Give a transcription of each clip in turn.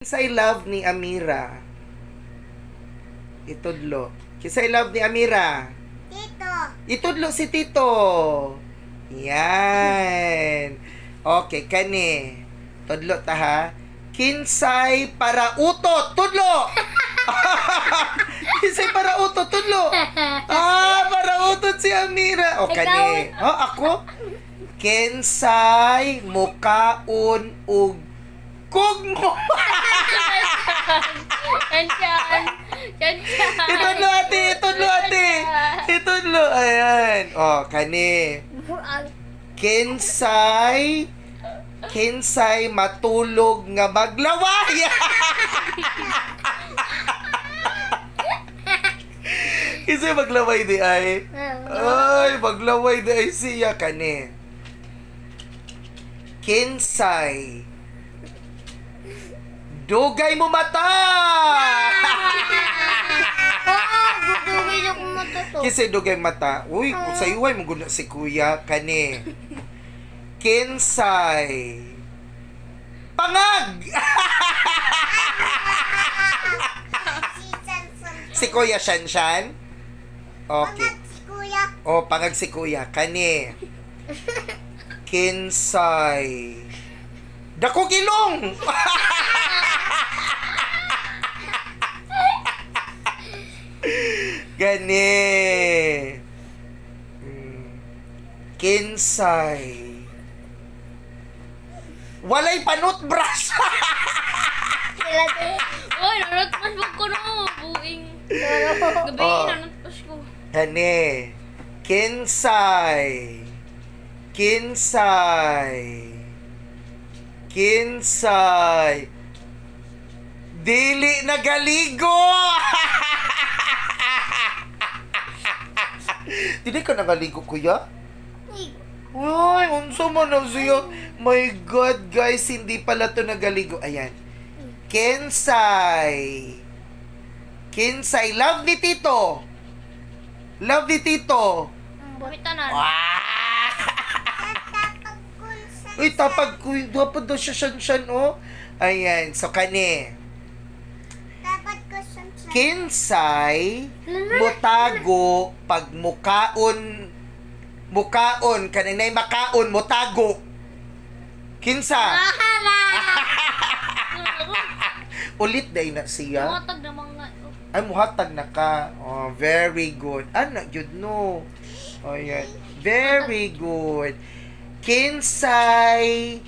Kisay love ni Amira. Itudlo. Kisay love ni Amira. Tito. Itudlo si Tito. Yan. Okay, kani. Tudlo ta ha. Kinsay para utot. Tudlo. Kinsay para utot. Tudlo. Para utot si Amira. O kani. Ako? Kinsay mukaon ug kugmo. Itudlo ate. Itudlo. Ayan. O, kani. Kinsay matulog nga maglaway. Kinsay maglaway di ay. Ay, maglaway di ay siya kani. Kinsay dugay mo mata. Dugay ako mata to. Kinsay dugay mata. Uy, sa iway mo guna si kuya kani. Kinsay pangag. Si Kuya Shanshan. Okay. Pangag si kuya. O, pangag si kuya kani. Kinsay dako gilong. Gani. Kinsay walay panut brush. Sila din. Oy, nanatpas mo ko no. Buing. Gabi, nanatpas ko. Gani. Kinsay dili nagaligo. Dili ka nagaligo, kuya? Uy, unsa man na siya. My God, guys, hindi pala to nagaligo. Ayan. Kinsay, love ni Tito. Bumita na. Uy, tapag ko. Dapat daw siya syan, oh. Ayan. So, kani. Dapat ko siyang Kinsay, mutago, pag mukaon, kaninay makaon, mutago. Kinsa? Ulit day na siya. Matag na mga. Ay, muhatag na ka. Oh, very good. Anak, yun, no. Oh, yan. Very good. Kinsay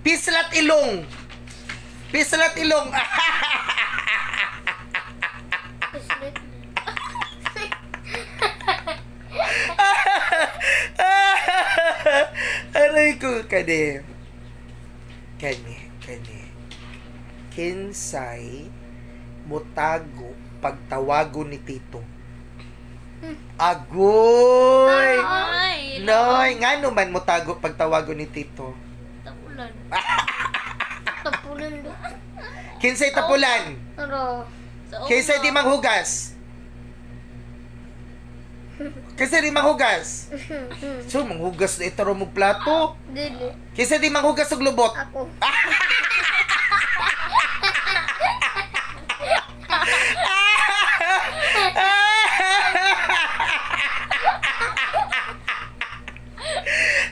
pislat ilong. Aray ko, kani. Kinsay mutago pagtawago ni Tito. Agoy! Ay, Noy, nga naman mutago pagtawago ni Tito. tapulan. tapunan do. Kinsay tapulan. Pero, Kinsay di manghugas. So, manghugas na itaro mong plato. dili. Kinsay di manghugas og lubot. Ako.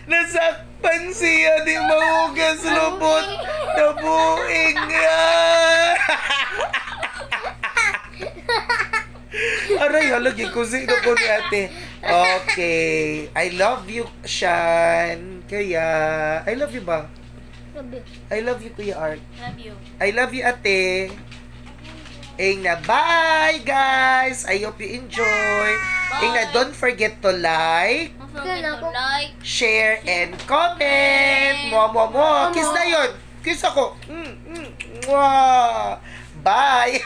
Nasakpan siya, di mahugas lubot. Nabuing nga. Aray, halagi ko sino ko ni ate. Okay. I love you, Shan. Kaya, I love you ba? Sabi. I love you, Kuya Art. Love you. I love you, ate. Bye, guys. I hope you enjoy. Don't forget to like, Don't forget to like, share, and comment. Mwah. Kiss na yun. Kiss ako. Mwah. Bye.